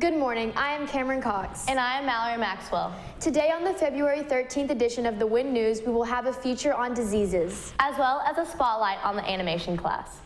Good morning, I am Cameron Cox. And I am Mallory Maxwell. Today on the February 13th edition of the WIN News, we will have a feature on diseases, as well as a spotlight on the animation class.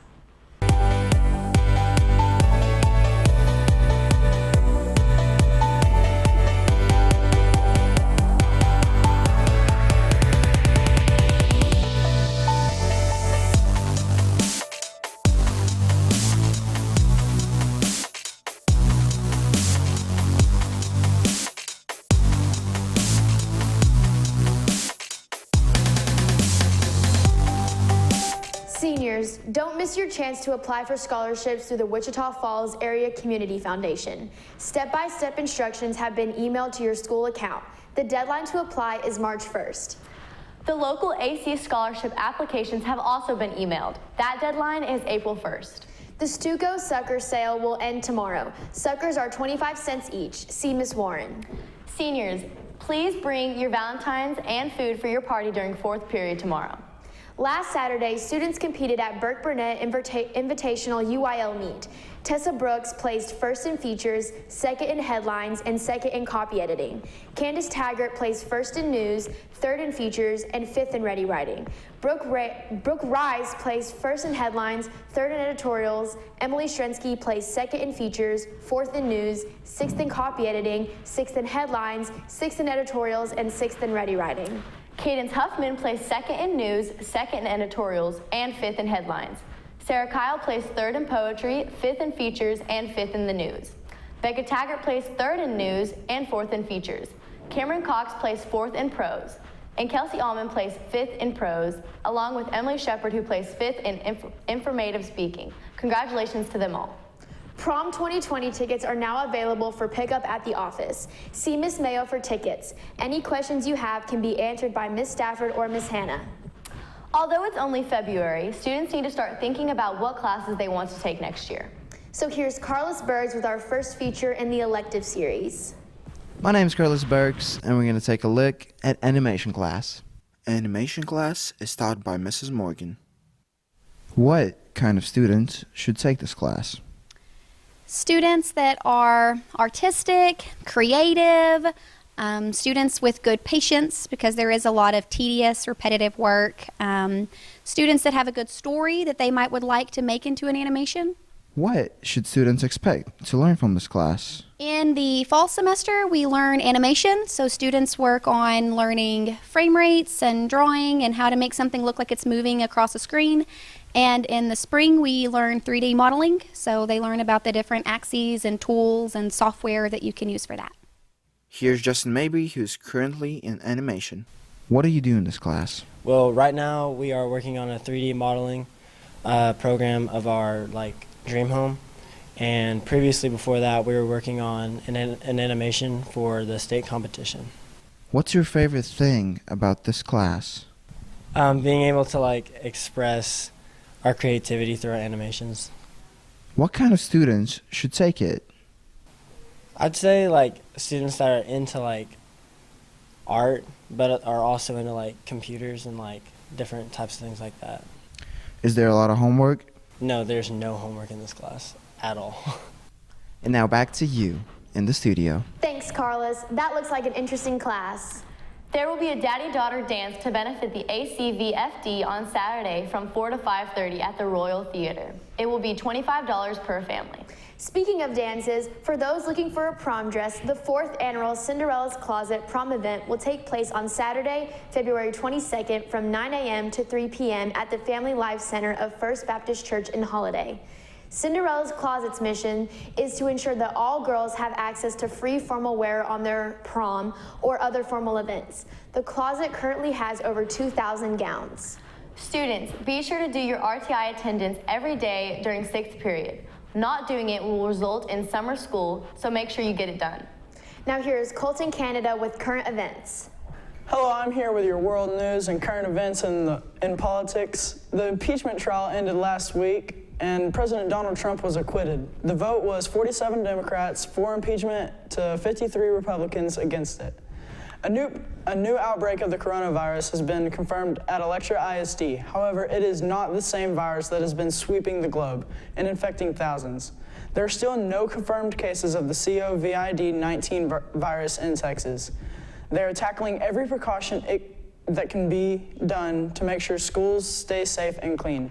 Seniors, don't miss your chance to apply for scholarships through the Wichita Falls Area Community Foundation. Step-by-step instructions have been emailed to your school account. The deadline to apply is March 1st. The local AC scholarship applications have also been emailed. That deadline is April 1st. The Stuco Sucker Sale will end tomorrow. Suckers are 25 cents each. See Ms. Warren. Seniors, please bring your Valentine's and food for your party during fourth period tomorrow. Last Saturday, students competed at Burke Burnett Invitational UIL meet. Tessa Brooks placed first in features, second in headlines, and second in copy editing. Candace Taggart placed first in news, third in features, and fifth in ready writing. Brooke Rise placed first in headlines, third in editorials. Emily Shrensky placed second in features, fourth in news, sixth in copy editing, sixth in headlines, sixth in editorials, and sixth in ready writing. Cadence Huffman placed second in news, second in editorials, and fifth in headlines. Sarah Kyle placed third in poetry, fifth in features, and fifth in the news. Becca Taggart placed third in news and fourth in features. Cameron Cox placed fourth in prose. And Kelsey Allman placed fifth in prose, along with Emily Shepard, who placed fifth in informative speaking. Congratulations to them all. Prom 2020 tickets are now available for pickup at the office. See Ms. Mayo for tickets. Any questions you have can be answered by Ms. Stafford or Ms. Hannah. Although it's only February, students need to start thinking about what classes they want to take next year. So here's Carlos Bergs with our first feature in the elective series. My name is Carlos Bergs, and we're going to take a look at animation class. Animation class is taught by Mrs. Morgan. What kind of students should take this class? Students that are artistic, creative, students with good patience because there is a lot of tedious, repetitive work, students that have a good story that they would like to make into an animation. What should students expect to learn from this class? In the fall semester, we learn animation, so students work on learning frame rates and drawing and how to make something look like it's moving across a screen. And in the spring, we learn 3D modeling, so they learn about the different axes and tools and software that you can use for that. Here's Justin Mabry, who's currently in animation. What do you do in this class? Well, right now we are working on a 3D modeling program of our dream home, and previously before that we were working on an animation for the state competition. What's your favorite thing about this class? Being able to express our creativity through our animations. What kind of students should take it? I'd say students that are into art but are also into computers and different types of things like that. Is there a lot of homework? No, there's no homework in this class at all. And now back to you in the studio. Thanks, Carlos. That looks like an interesting class. There will be a daddy-daughter dance to benefit the ACVFD on Saturday from 4 to 5:30 at the Royal Theater. It will be $25 per family. Speaking of dances, for those looking for a prom dress, the 4th annual Cinderella's Closet prom event will take place on Saturday, February 22nd from 9 a.m. to 3 p.m. at the Family Life Center of First Baptist Church in Holiday. Cinderella's Closet's mission is to ensure that all girls have access to free formal wear on their prom or other formal events. The closet currently has over 2,000 gowns. Students, be sure to do your RTI attendance every day during 6th period. Not doing it will result in summer school, so make sure you get it done. Now here's Colton Canada with current events. Hello, I'm here with your world news and current events in politics. The impeachment trial ended last week, and President Donald Trump was acquitted. The vote was 47 Democrats for impeachment to 53 Republicans against it. A new outbreak of the coronavirus has been confirmed at Electra ISD. However, it is not the same virus that has been sweeping the globe and infecting thousands. There are still no confirmed cases of the COVID-19 virus in Texas. They are tackling every precaution that can be done to make sure schools stay safe and clean.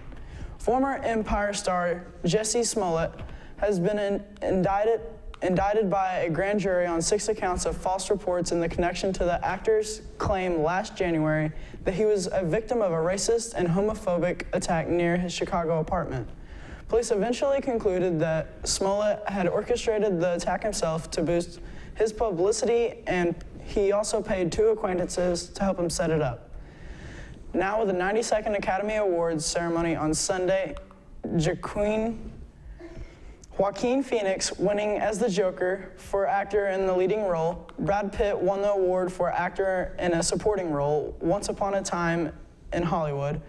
Former Empire star Jussie Smollett has been indicted by a grand jury on 6 accounts of false reports in the connection to the actor's claim last January that he was a victim of a racist and homophobic attack near his Chicago apartment. Police eventually concluded that Smollett had orchestrated the attack himself to boost his publicity, and he also paid 2 acquaintances to help him set it up. Now, with the 92nd Academy Awards ceremony on Sunday, Joaquin Phoenix winning as the Joker for actor in the leading role. Brad Pitt won the award for actor in a supporting role, Once Upon a Time in Hollywood.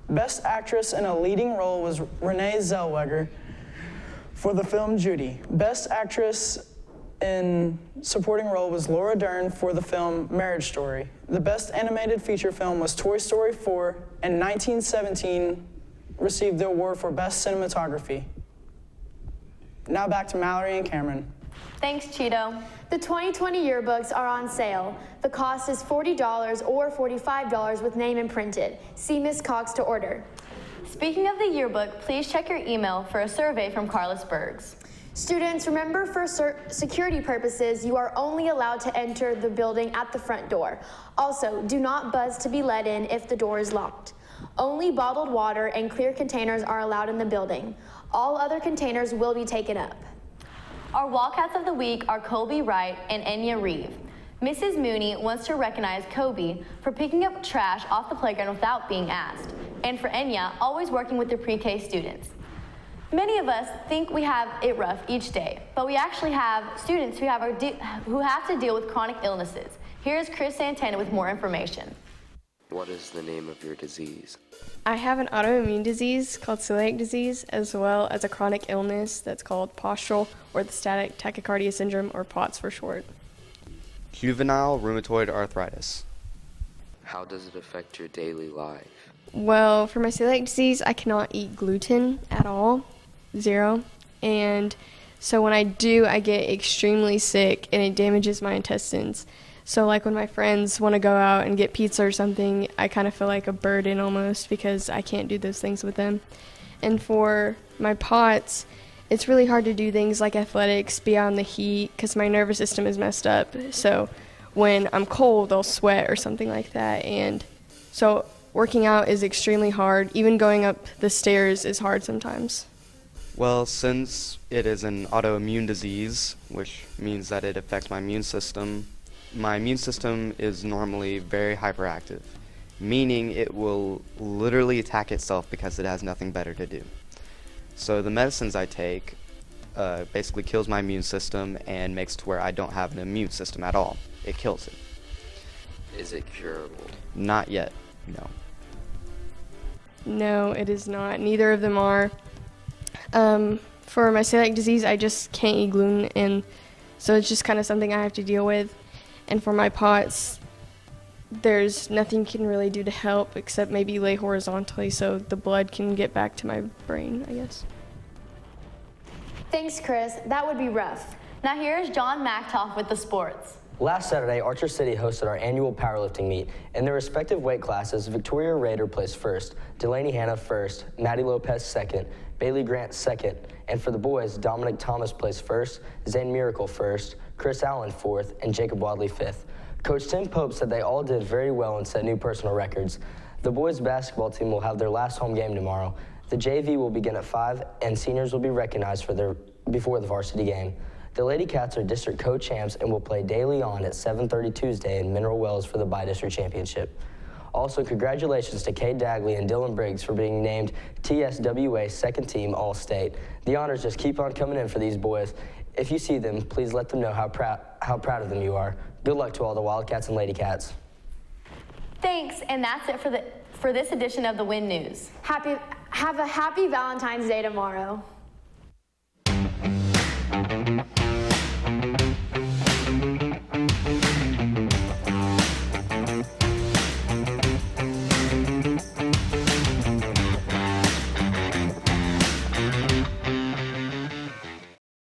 Best actress in a leading role was Renee Zellweger for the film Judy. Best actress in supporting role was Laura Dern for the film Marriage Story. The best animated feature film was Toy Story 4, and 1917 received the award for best cinematography. Now back to Mallory and Cameron. Thanks, Cheeto. The 2020 yearbooks are on sale. The cost is $40 or $45 with name imprinted. See Ms. Cox to order. Speaking of the yearbook, please check your email for a survey from Carlos Bergs. Students, remember for security purposes, you are only allowed to enter the building at the front door. Also, do not buzz to be let in if the door is locked. Only bottled water and clear containers are allowed in the building. All other containers will be taken up. Our Wildcats of the Week are Colby Wright and Enya Reeve. Mrs. Mooney wants to recognize Kobe for picking up trash off the playground without being asked, and for Enya, always working with the pre-K students. Many of us think we have it rough each day, but we actually have students who have to deal with chronic illnesses. Here's Chris Santana with more information. What is the name of your disease? I have an autoimmune disease called celiac disease, as well as a chronic illness that's called postural orthostatic tachycardia syndrome, or POTS for short. Juvenile rheumatoid arthritis. How does it affect your daily life? Well, for my celiac disease, I cannot eat gluten at all, 0. And so when I do, I get extremely sick and it damages my intestines. So like when my friends want to go out and get pizza or something, I kind of feel like a burden almost because I can't do those things with them. And for my POTS, it's really hard to do things like athletics beyond the heat because my nervous system is messed up. So when I'm cold, I'll sweat or something like that. And so working out is extremely hard. Even going up the stairs is hard sometimes. Well, since it is an autoimmune disease, which means that it affects my immune system is normally very hyperactive, meaning it will literally attack itself because it has nothing better to do. So the medicines I take basically kills my immune system and makes it to where I don't have an immune system at all. It kills it. Is it curable? Not yet, no. No, it is not. Neither of them are. For my celiac disease, I just can't eat gluten, and so it's just kind of something I have to deal with. And for my POTS, there's nothing you can really do to help except maybe lay horizontally so the blood can get back to my brain, I guess. Thanks, Chris. That would be rough. Now here's John Mactoff with the sports. Last Saturday, Archer City hosted our annual powerlifting meet. In their respective weight classes, Victoria Rader placed first, Delaney Hanna first, Maddie Lopez second, Bailey Grant second, and for the boys, Dominic Thomas placed first, Zane Miracle first, Chris Allen fourth, and Jacob Wadley fifth. Coach Tim Pope said they all did very well and set new personal records. The boys basketball team will have their last home game tomorrow. The JV will begin at 5, and seniors will be recognized before the varsity game. The Lady Cats are district co-champs and will play daily on at 7:30 Tuesday in Mineral Wells for the Bi-District Championship. Also, congratulations to Cade Dagley and Dylan Briggs for being named TSWA Second Team All-State. The honors just keep on coming in for these boys. If you see them, please let them know how proud of them you are. Good luck to all the Wildcats and Lady Cats. Thanks, and that's it for this edition of the Win News. Have a happy Valentine's Day tomorrow.